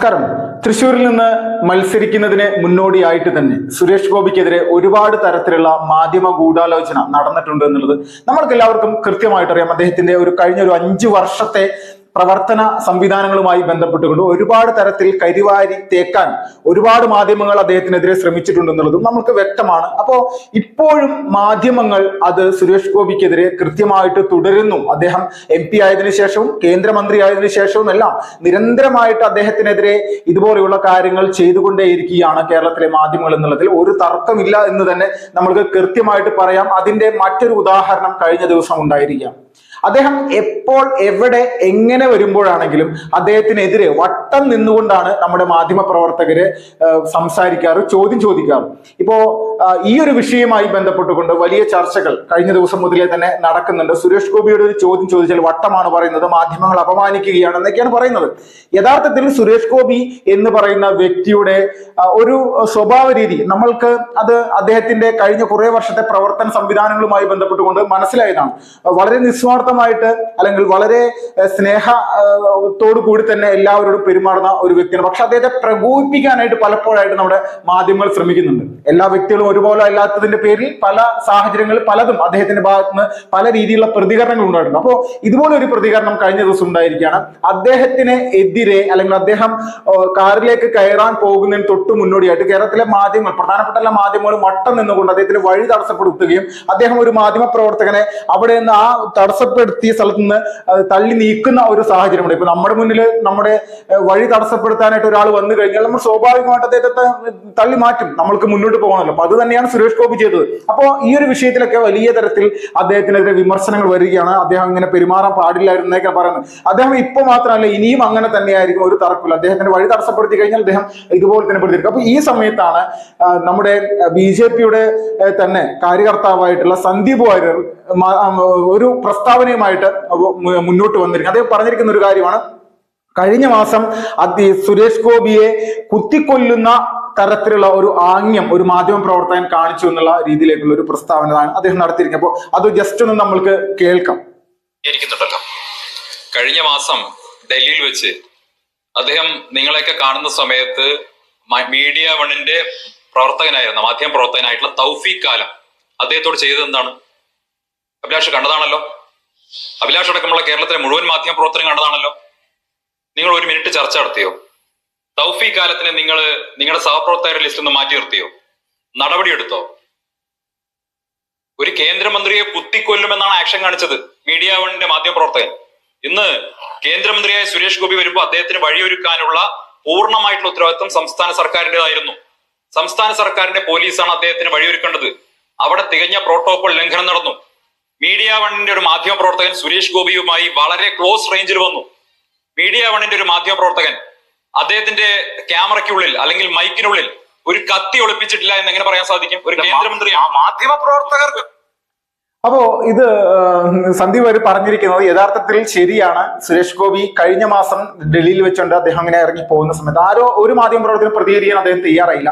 നമസ്കാരം. തൃശ്ശൂരിൽ നിന്ന് മത്സരിക്കുന്നതിന് മുന്നോടിയായിട്ട് തന്നെ സുരേഷ് ഗോപിക്കെതിരെ ഒരുപാട് തരത്തിലുള്ള മാധ്യമ ഗൂഢാലോചന നടന്നിട്ടുണ്ട് എന്നുള്ളത് നമ്മൾക്ക് എല്ലാവർക്കും കൃത്യമായിട്ട് അറിയാം. അദ്ദേഹത്തിന്റെ കഴിഞ്ഞ 5 വർഷത്തെ പ്രവർത്തന സംവിധാനങ്ങളുമായി ബന്ധപ്പെട്ടുകൊണ്ട് ഒരുപാട് തരത്തിൽ കരിവാരി തേക്കാൻ ഒരുപാട് മാധ്യമങ്ങൾ അദ്ദേഹത്തിനെതിരെ ശ്രമിച്ചിട്ടുണ്ടെന്നുള്ളതും നമുക്ക് വ്യക്തമാണ്. അപ്പോ ഇപ്പോഴും മാധ്യമങ്ങൾ അത് സുരേഷ് ഗോപിക്കെതിരെ കൃത്യമായിട്ട് തുടരുന്നു. അദ്ദേഹം MP ആയതിനു ശേഷവും കേന്ദ്രമന്ത്രി ആയതിനു ശേഷവും എല്ലാം നിരന്തരമായിട്ട് അദ്ദേഹത്തിനെതിരെ ഇതുപോലെയുള്ള കാര്യങ്ങൾ ചെയ്തുകൊണ്ടേയിരിക്കുകയാണ് കേരളത്തിലെ മാധ്യമങ്ങൾ എന്നുള്ളതിൽ ഒരു തർക്കമില്ല എന്ന് തന്നെ നമ്മൾക്ക് കൃത്യമായിട്ട് പറയാം. അതിന്റെ മറ്റൊരു ഉദാഹരണം കഴിഞ്ഞ ദിവസം ഉണ്ടായിരിക്കാം. അദ്ദേഹം എപ്പോൾ എവിടെ എങ്ങനെ വരുമ്പോഴാണെങ്കിലും അദ്ദേഹത്തിനെതിരെ വട്ടം നിന്നുകൊണ്ടാണ് നമ്മുടെ മാധ്യമ പ്രവർത്തകര് സംസാരിക്കാറ്, ചോദ്യം ചോദിക്കാറ്. ഇപ്പോ ഈ ഒരു വിഷയവുമായി ബന്ധപ്പെട്ടുകൊണ്ട് വലിയ ചർച്ചകൾ കഴിഞ്ഞ ദിവസം മുതലേ തന്നെ നടക്കുന്നുണ്ട്. സുരേഷ് ഗോപിയുടെ ഒരു ചോദ്യം ചോദിച്ചാൽ വട്ടമാണ് പറയുന്നത്, മാധ്യമങ്ങൾ അപമാനിക്കുകയാണ് എന്നൊക്കെയാണ് പറയുന്നത്. യഥാർത്ഥത്തിൽ സുരേഷ് ഗോപി എന്ന് പറയുന്ന വ്യക്തിയുടെ ഒരു സ്വഭാവ രീതി നമ്മൾക്ക് അത് അദ്ദേഹത്തിന്റെ കഴിഞ്ഞ കുറെ വർഷത്തെ പ്രവർത്തന സംവിധാനങ്ങളുമായി ബന്ധപ്പെട്ടുകൊണ്ട് മനസ്സിലായതാണ്. വളരെ നിസ്വാർത്ഥമായിട്ട് അല്ലെങ്കിൽ വളരെ സ്നേഹത്തോടു കൂടി തന്നെ എല്ലാവരോടും പെരുമാറുന്ന ഒരു വ്യക്തിയാണ്. പക്ഷെ അദ്ദേഹത്തെ പ്രകോപിപ്പിക്കാനായിട്ട് പലപ്പോഴായിട്ട് നമ്മുടെ മാധ്യമങ്ങൾ ശ്രമിക്കുന്നുണ്ട്. എല്ലാ വ്യക്തികളും ഒരുപോലെ അല്ലാത്തതിന്റെ പേരിൽ പല സാഹചര്യങ്ങളിൽ പലതും അദ്ദേഹത്തിന്റെ ഭാഗത്ത് നിന്ന് പല രീതിയിലുള്ള പ്രതികരണങ്ങൾ ഉണ്ടായിട്ടുണ്ട്. അപ്പോൾ ഇതുപോലെ ഒരു പ്രതികരണം കഴിഞ്ഞ ദിവസം ഉണ്ടായിരിക്കുകയാണ്. അദ്ദേഹത്തിന് എതിരെ അല്ലെങ്കിൽ അദ്ദേഹം കാറിലേക്ക് കയറാൻ പോകുന്നതിന് തൊട്ട് മുന്നോടിയായിട്ട് കേരളത്തിലെ മാധ്യമങ്ങൾ, പ്രധാനപ്പെട്ട എല്ലാ മാധ്യമങ്ങളും വട്ടം നിന്നുകൊണ്ട് അദ്ദേഹത്തിന് വഴി തടസ്സപ്പെടുത്തുകയും അദ്ദേഹം ഒരു മാധ്യമ പ്രവർത്തകനെ അവിടെ നിന്ന് ആ തടസ്സപ്പെടുത്തിയ സ്ഥലത്ത് നിന്ന് തള്ളി നീക്കുന്ന ഒരു സാഹചര്യമുണ്ട്. ഇപ്പൊ നമ്മുടെ മുന്നിൽ നമ്മുടെ വഴി തടസ്സപ്പെടുത്താനായിട്ട് ഒരാൾ വന്നു കഴിഞ്ഞാൽ നമ്മൾ സ്വാഭാവികമായിട്ട് അദ്ദേഹത്തെ തള്ളി മാറ്റും, നമ്മൾക്ക് മുന്നോട്ട് പോകണമല്ലോ. അപ്പൊ അത് തന്നെയാണ് സുരേഷ് ഗോപി ചെയ്തത്. അപ്പോ ഈ ഒരു വിഷയത്തിലൊക്കെ വലിയ തരത്തിൽ അദ്ദേഹത്തിനെതിരെ വിമർശനങ്ങൾ വരികയാണ്. അദ്ദേഹം ഇങ്ങനെ പെരുമാറാൻ പാടില്ലായിരുന്നു എന്നൊക്കെ പറയുന്നത്. അദ്ദേഹം ഇപ്പൊ മാത്രമല്ല ഇനിയും അങ്ങനെ തന്നെയായിരിക്കും, ഒരു തർക്കമില്ല. അദ്ദേഹത്തിന്റെ വഴി തടസ്സപ്പെടുത്തി കഴിഞ്ഞാൽ അദ്ദേഹം ഇതുപോലെ തന്നെ പ്രതികരിക്കും. അപ്പൊ ഈ സമയത്താണ് നമ്മുടെ BJPയുടെ തന്നെ കാര്യകർത്താവായിട്ടുള്ള സന്ദീപ് വാര്യർ ഒരു പ്രസ്താവനയുമായിട്ട് മുന്നോട്ട് വന്നിരിക്കുന്നത്. അദ്ദേഹം പറഞ്ഞിരിക്കുന്ന ഒരു കാര്യമാണ്, കഴിഞ്ഞ മാസം സുരേഷ് ഗോപിയെ കുത്തിക്കൊല്ലുന്ന തരത്തിലുള്ള ഒരു ആംഗ്യം ഒരു മാധ്യമ പ്രവർത്തകൻ കാണിച്ചു എന്നുള്ള രീതിയിലേക്കുള്ള ഒരു പ്രസ്താവന അദ്ദേഹം നടത്തിയിരിക്കുന്നത്. അപ്പോൾ അത് ജസ്റ്റ് ഒന്ന് നമ്മൾക്ക് കേൾക്കാം. കഴിഞ്ഞ മാസം ഡൽഹിയിൽ വെച്ച് അദ്ദേഹം നിങ്ങളെയൊക്കെ കാണുന്ന സമയത്ത് മീഡിയ വണ്ണിന്റെ പ്രവർത്തകനായിരുന്ന മാധ്യമ പ്രവർത്തകനായിട്ടുള്ള തൗഫീഖ് ആലം അദ്ദേഹത്തോട് ചെയ്തത് എന്താണ്? അഭിലാഷ് കണ്ടതാണല്ലോ. അഭിലാഷ് അടക്കമുള്ള കേരളത്തിലെ മുഴുവൻ മാധ്യമ പ്രവർത്തനം കണ്ടതാണല്ലോ. നിങ്ങൾ ഒരു മിനിറ്റ് ചർച്ച നടത്തിയോ? തൗഫീഖ് ആലത്തിനെ നിങ്ങൾ നിങ്ങളുടെ സഹപ്രവർത്തകരുടെ ലിസ്റ്റ് നിന്ന് മാറ്റി നിർത്തിയോ? നടപടിയെടുത്തോ? ഒരു കേന്ദ്രമന്ത്രിയെ കുത്തിക്കൊല്ലുമെന്നാണ് ആക്ഷൻ കാണിച്ചത് മീഡിയ വണ്ണിന്റെ മാധ്യമ പ്രവർത്തകൻ. ഇന്ന് കേന്ദ്രമന്ത്രിയായ സുരേഷ് ഗോപി വരുമ്പോൾ അദ്ദേഹത്തിന് വഴിയൊരുക്കാനുള്ള പൂർണ്ണമായിട്ടുള്ള ഉത്തരവാദിത്വം സംസ്ഥാന സർക്കാരിൻ്റെതായിരുന്നു. സംസ്ഥാന സർക്കാരിന്റെ പോലീസാണ് അദ്ദേഹത്തിന് വഴിയൊരുക്കേണ്ടത്. അവിടെ തികഞ്ഞ പ്രോട്ടോകോൾ ലംഘനം നടന്നു. മീഡിയ വണ്ണിന്റെ ഒരു മാധ്യമ പ്രവർത്തകൻ സുരേഷ് ഗോപിയുമായി വളരെ ക്ലോസ് റേഞ്ചിൽ വന്നു. മീഡിയ വണ്ണിന്റെ ഒരു മാധ്യമ പ്രവർത്തകൻ അദ്ദേഹത്തിന്റെ ക്യാമറയ്ക്കുള്ളിൽ അല്ലെങ്കിൽ മൈക്കിനുള്ളിൽ ഒരു കത്തി ഒളിപ്പിച്ചിട്ടില്ല എന്ന് എങ്ങനെ പറയാൻ സാധിക്കും? ഒരു കേന്ദ്രമന്ത്രി മാധ്യമ പ്രവർത്തകർക്ക്. അപ്പോ ഇത് സന്ദീപ് വാര്യർ പറഞ്ഞിരിക്കുന്നത് യഥാർത്ഥത്തിൽ ശരിയാണ്. സുരേഷ് ഗോപി കഴിഞ്ഞ മാസം ഡൽഹിയിൽ വെച്ചുകൊണ്ട് അദ്ദേഹം ഇങ്ങനെ ഇറങ്ങി പോകുന്ന സമയത്ത് ഒരു മാധ്യമ പ്രവർത്തകന് പ്രതികരിക്കാൻ അദ്ദേഹം തയ്യാറായില്ല.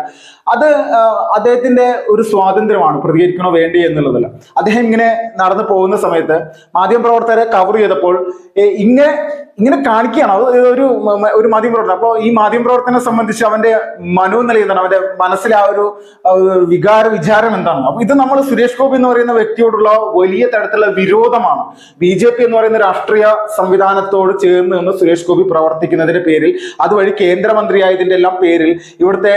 അത് അദ്ദേഹത്തിന്റെ ഒരു സ്വാതന്ത്ര്യമാണ്, പ്രതികരിക്കണോ വേണ്ടി എന്നുള്ളതല്ല. അദ്ദേഹം ഇങ്ങനെ നടന്നു പോകുന്ന സമയത്ത് മാധ്യമ പ്രവർത്തകരെ കവർ ചെയ്തപ്പോൾ ഇങ്ങനെ കാണിക്കുകയാണ്. അത് ഒരു മാധ്യമ പ്രവർത്തനം. അപ്പോൾ ഈ മാധ്യമ പ്രവർത്തനെ സംബന്ധിച്ച് അവന്റെ മനോനില എന്താണ്, അവന്റെ മനസ്സിലെ ആ ഒരു വിചാരം എന്താണ്? അപ്പൊ ഇത് നമ്മൾ സുരേഷ് ഗോപി എന്ന് പറയുന്ന വ്യക്തിയോടുള്ള വലിയ തരത്തിലുള്ള വിരോധമാണ്. BJP എന്ന് പറയുന്ന രാഷ്ട്രീയ സംവിധാനത്തോട് ചേർന്ന് നിന്ന് സുരേഷ് ഗോപി പ്രവർത്തിക്കുന്നതിന്റെ പേരിൽ, അതുവഴി കേന്ദ്രമന്ത്രിയായതിന്റെ എല്ലാം പേരിൽ ഇവിടുത്തെ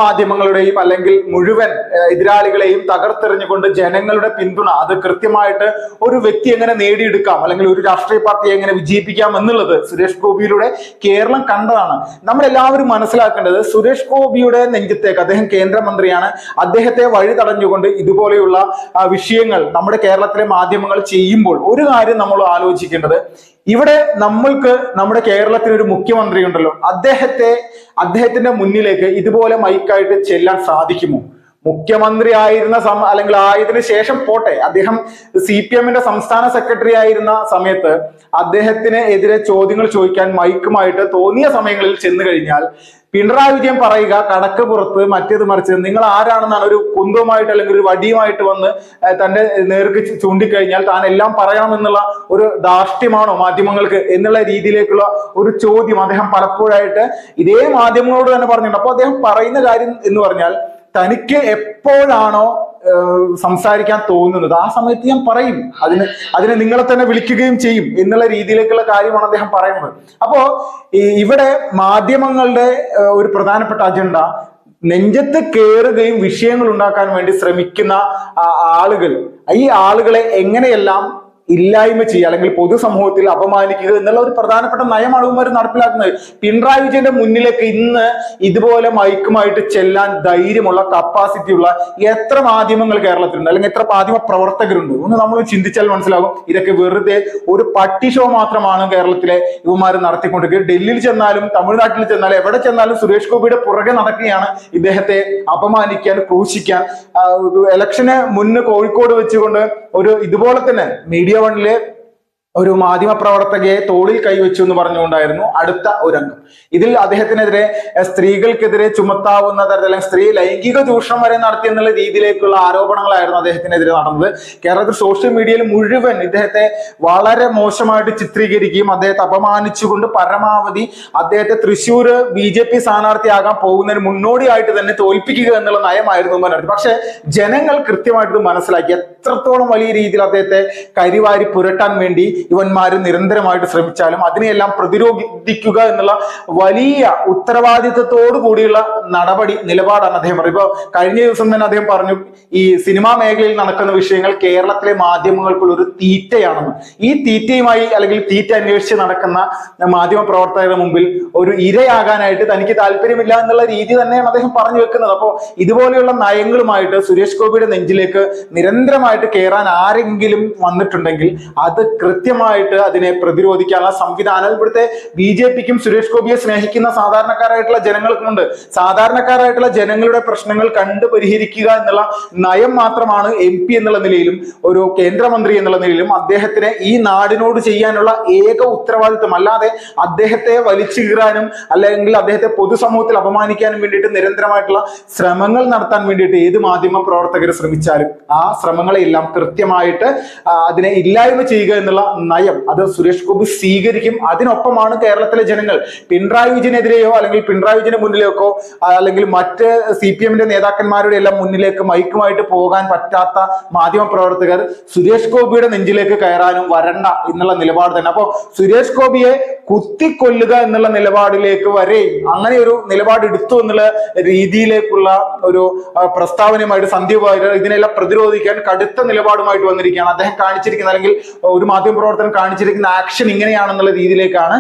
മാധ്യമങ്ങളുടെയും അല്ലെങ്കിൽ മുഴുവൻ എതിരാളികളെയും തകർത്തെറിഞ്ഞുകൊണ്ട് ജനങ്ങളുടെ പിന്തുണ അത് കൃത്യമായിട്ട് ഒരു വ്യക്തി എങ്ങനെ നേടിയെടുക്കാം അല്ലെങ്കിൽ ഒരു രാഷ്ട്രീയ പാർട്ടിയെ എങ്ങനെ വിജയിപ്പിക്കാം എന്നുള്ളത് സുരേഷ് ഗോപിയിലൂടെ കേരളം കണ്ടതാണ്. നമ്മളെല്ലാവരും മനസ്സിലാക്കേണ്ടത് സുരേഷ് ഗോപിയുടെ നെഞ്ചത്തേക്ക്, അദ്ദേഹം കേന്ദ്രമന്ത്രിയാണ്, അദ്ദേഹത്തെ വഴി തടഞ്ഞുകൊണ്ട് ഇതുപോലെയുള്ള വിഷയങ്ങൾ നമ്മുടെ കേരളത്തിലെ മാധ്യമങ്ങൾ ചെയ്യുമ്പോൾ ഒരു കാര്യം നമ്മൾ ആലോചിക്കേണ്ടത്, ഇവിടെ നമ്മൾക്ക് നമ്മുടെ കേരളത്തിൽ ഒരു മുഖ്യമന്ത്രി ഉണ്ടല്ലോ, അദ്ദേഹത്തിന്റെ മുന്നിലേക്ക് ഇതുപോലെ മൈക്കായിട്ട് ചെല്ലാൻ സാധിക്കുമോ? മുഖ്യമന്ത്രി ആയിരുന്ന അല്ലെങ്കിൽ ആയതിനു ശേഷം പോട്ടെ, അദ്ദേഹം CPM-ന്റെ സംസ്ഥാന സെക്രട്ടറി ആയിരുന്ന സമയത്ത് അദ്ദേഹത്തിന് എതിരെ ചോദ്യങ്ങൾ ചോദിക്കാൻ മൈക്കുമായിട്ട് തോന്നിയ സമയങ്ങളിൽ ചെന്ന് കഴിഞ്ഞാൽ പിണറായി വിജയൻ പറയുക കണക്ക് പുറത്ത് മറ്റേത് മറിച്ച് നിങ്ങൾ ആരാണെന്നാണ് ഒരു കുന്തവുമായിട്ട് അല്ലെങ്കിൽ ഒരു വടിയുമായിട്ട് വന്ന് തന്റെ നേർക്ക് ചൂണ്ടിക്കഴിഞ്ഞാൽ താൻ എല്ലാം പറയണമെന്നുള്ള ഒരു ധാർഷ്ട്യമാണോ മാധ്യമങ്ങൾക്ക് എന്നുള്ള രീതിയിലേക്കുള്ള ഒരു ചോദ്യം അദ്ദേഹം പലപ്പോഴായിട്ട് ഇതേ മാധ്യമങ്ങളോട് തന്നെ പറഞ്ഞിട്ടുണ്ട്. അപ്പോൾ അദ്ദേഹം പറയുന്ന കാര്യം എന്ന് പറഞ്ഞാൽ തനിക്ക് എപ്പോഴാണോ സംസാരിക്കാൻ തോന്നുന്നത് ആ സമയത്ത് ഞാൻ പറയും, അതിനെ നിങ്ങളെ തന്നെ വിളിക്കുകയും ചെയ്യും എന്നുള്ള രീതിയിലേക്കുള്ള കാര്യമാണ് അദ്ദേഹം പറയുന്നത്. അപ്പോ ഇവിടെ മാധ്യമങ്ങളുടെ ഒരു പ്രധാനപ്പെട്ട അജണ്ട നെഞ്ചത്ത് കയറുകയും വിഷയങ്ങൾ ഉണ്ടാക്കാൻ വേണ്ടി ശ്രമിക്കുന്ന ആളുകൾ, ഈ ആളുകളെ എങ്ങനെയെല്ലാം ഇല്ലായ്മ ചെയ്യുക അല്ലെങ്കിൽ പൊതുസമൂഹത്തിൽ അപമാനിക്കുക എന്നുള്ള ഒരു പ്രധാനപ്പെട്ട നയമാണ് ഇവന്മാർ നടപ്പിലാക്കുന്നത്. പിണറായി വിജയന്റെ മുന്നിലേക്ക് ഇന്ന് ഇതുപോലെ മൈക്കുമായിട്ട് ചെല്ലാൻ ധൈര്യമുള്ള കപ്പാസിറ്റി ഉള്ള എത്ര മാധ്യമങ്ങൾ കേരളത്തിലുണ്ട്, അല്ലെങ്കിൽ എത്ര മാധ്യമ പ്രവർത്തകരുണ്ട് ഒന്ന് നമ്മൾ ചിന്തിച്ചാൽ മനസ്സിലാകും. ഇതൊക്കെ വെറുതെ ഒരു പട്ടി ഷോ മാത്രമാണ് കേരളത്തിലെ ഇവന്മാർ നടത്തിക്കൊണ്ടിരിക്കുന്നത്. ഡൽഹിയിൽ ചെന്നാലും തമിഴ്നാട്ടിൽ ചെന്നാലും എവിടെ ചെന്നാലും സുരേഷ് ഗോപിയുടെ പുറകെ നടക്കുകയാണ് ഇദ്ദേഹത്തെ അപമാനിക്കാൻ, ക്രൂശിക്കാൻ. ഇലക്ഷന് മുന്ന് കോഴിക്കോട് വെച്ചുകൊണ്ട് ഒരു ഇതുപോലെ തന്നെ മീഡിയ വണ്ണിലെ ഒരു മാധ്യമ പ്രവർത്തകയെ തോളിൽ കൈവച്ചു എന്ന് പറഞ്ഞുകൊണ്ടായിരുന്നു അടുത്ത ഒരു അംഗം. ഇതിൽ അദ്ദേഹത്തിനെതിരെ സ്ത്രീകൾക്കെതിരെ ചുമത്താവുന്ന തരത്തിൽ അല്ലെങ്കിൽ സ്ത്രീ ലൈംഗിക ചൂഷണം വരെ നടത്തി എന്നുള്ള രീതിയിലേക്കുള്ള ആരോപണങ്ങളായിരുന്നു അദ്ദേഹത്തിനെതിരെ നടന്നത്. കേരളത്തിൽ സോഷ്യൽ മീഡിയയിൽ മുഴുവൻ ഇദ്ദേഹത്തെ വളരെ മോശമായിട്ട് ചിത്രീകരിക്കുകയും അദ്ദേഹത്തെ അപമാനിച്ചുകൊണ്ട് പരമാവധി അദ്ദേഹത്തെ തൃശ്ശൂർ BJP സ്ഥാനാർത്ഥിയാകാൻ പോകുന്നതിന് മുന്നോടിയായിട്ട് തന്നെ തോൽപ്പിക്കുക എന്നുള്ള നയമായിരുന്നു നടത്തി. പക്ഷെ ജനങ്ങൾ കൃത്യമായിട്ട് മനസ്സിലാക്കി എത്രത്തോളം വലിയ രീതിയിൽ അദ്ദേഹത്തെ കരിവാരി പുരട്ടാൻ വേണ്ടി ഇവന്മാര് നിരന്തരമായിട്ട് ശ്രമിച്ചാലും അതിനെയെല്ലാം പ്രതിരോധിക്കുക എന്നുള്ള വലിയ ഉത്തരവാദിത്വത്തോടു കൂടിയുള്ള നിലപാടാണ് അദ്ദേഹം പറയുന്നത്. ഇപ്പൊ കഴിഞ്ഞ ദിവസം തന്നെ അദ്ദേഹം പറഞ്ഞു ഈ സിനിമാ മേഖലയിൽ നടക്കുന്ന വിഷയങ്ങൾ കേരളത്തിലെ മാധ്യമങ്ങൾക്കുള്ള ഒരു തീറ്റയാണെന്ന്. ഈ തീറ്റയുമായി അല്ലെങ്കിൽ തീറ്റ അന്വേഷിച്ച് നടക്കുന്ന മാധ്യമ പ്രവർത്തകരുടെ മുമ്പിൽ ഒരു ഇരയാകാനായിട്ട് തനിക്ക് താല്പര്യമില്ല എന്നുള്ള രീതി തന്നെയാണ് അദ്ദേഹം പറഞ്ഞു വെക്കുന്നത്. അപ്പോൾ ഇതുപോലെയുള്ള നയങ്ങളുമായിട്ട് സുരേഷ് ഗോപിയുടെ നെഞ്ചിലേക്ക് നിരന്തരമായിട്ട് കയറാൻ ആരെങ്കിലും വന്നിട്ടുണ്ടെങ്കിൽ അത് കൃത്യമായിട്ട് അതിനെ പ്രതിരോധിക്കാനുള്ള സംവിധാനം ഇവിടുത്തെ BJPക്കും സുരേഷ് ഗോപിയെ സ്നേഹിക്കുന്ന സാധാരണക്കാരായിട്ടുള്ള ജനങ്ങൾക്കുമുണ്ട്. സാധാരണക്കാരായിട്ടുള്ള ജനങ്ങളുടെ പ്രശ്നങ്ങൾ കണ്ടു പരിഹരിക്കുക എന്നുള്ള നയം മാത്രമാണ് MP എന്നുള്ള നിലയിലും ഒരു കേന്ദ്രമന്ത്രി എന്നുള്ള നിലയിലും അദ്ദേഹത്തിന് ഈ നാടിനോട് ചെയ്യാനുള്ള ഏക ഉത്തരവാദിത്വം. അല്ലാതെ അദ്ദേഹത്തെ വലിച്ചു കീറാനും അല്ലെങ്കിൽ അദ്ദേഹത്തെ പൊതുസമൂഹത്തിൽ അപമാനിക്കാനും വേണ്ടിയിട്ട് നിരന്തരമായിട്ടുള്ള ശ്രമങ്ങൾ നടത്താൻ വേണ്ടിയിട്ട് ഏത് മാധ്യമ പ്രവർത്തകർ ശ്രമിച്ചാലും ആ ശ്രമങ്ങളെല്ലാം കൃത്യമായിട്ട് അതിനെ ഇല്ലായ്മ ചെയ്യുക എന്നുള്ള നയം അത് സുരേഷ് ഗോപി സ്വീകരിക്കും. അതിനൊപ്പമാണ് കേരളത്തിലെ ജനങ്ങൾ. പിണറായി വിജയനെതിരെയോ അല്ലെങ്കിൽ പിണറായി വിജയന് മുന്നിലേക്കോ അല്ലെങ്കിൽ മറ്റ് CPM-ന്റെ നേതാക്കന്മാരുടെ എല്ലാം മുന്നിലേക്ക് മൈക്കുമായിട്ട് പോകാൻ പറ്റാത്ത മാധ്യമ പ്രവർത്തകർ സുരേഷ് ഗോപിയുടെ നെഞ്ചിലേക്ക് കയറാനും വരണ്ട എന്നുള്ള നിലപാട് തന്നെ. അപ്പോ സുരേഷ് ഗോപിയെ കുത്തിക്കൊല്ലുക എന്നുള്ള നിലപാടിലേക്ക് വരെ അങ്ങനെ ഒരു നിലപാട് എടുത്തു എന്നുള്ള രീതിയിലേക്കുള്ള ഒരു പ്രസ്താവനയുമായിട്ട് സന്ദീപ് വാര്യർ ഇതിനെല്ലാം പ്രതിരോധിക്കാൻ കടുത്ത നിലപാടുമായിട്ട് വന്നിരിക്കുകയാണ്. അദ്ദേഹം കാണിച്ചിരിക്കുന്ന അല്ലെങ്കിൽ ഒരു മാധ്യമപ്രവർത്തകൻ കാണിച്ചിരിക്കുന്ന ആക്ഷൻ ഇങ്ങനെയാണെന്നുള്ള രീതിയിലേക്കാണ്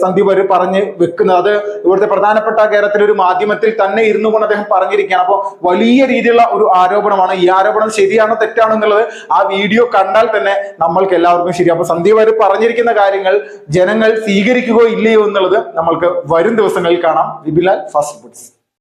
സന്ദീപ് വാര്യർ പറഞ്ഞു വെക്കുന്നത്. അത് ഇവിടുത്തെ പ്രധാനപ്പെട്ട കേരളത്തിലെ ഒരു മാധ്യമത്തിൽ തന്നെ ഇരുന്നു കൊണ്ട് അദ്ദേഹം പറഞ്ഞിരിക്കുകയാണ്. അപ്പോൾ വലിയ രീതിയിലുള്ള ഒരു ആരോപണമാണ്. ഈ ആരോപണം ശരിയാണോ തെറ്റാണോ എന്നുള്ളത് ആ വീഡിയോ കണ്ടാൽ തന്നെ നമ്മൾക്ക് എല്ലാവർക്കും ശരി. അപ്പൊ സന്ദീപ് വാര്യർ പറഞ്ഞിരിക്കുന്ന കാര്യങ്ങൾ ജനങ്ങൾ സ്വീകരിക്കുകയോ ഇല്ലയോ എന്നുള്ളത് നമ്മൾക്ക് വരും ദിവസങ്ങളിൽ കാണാം. വിപിലാൽ, ഫാസ്റ്റ് ഫുഡ്സ്.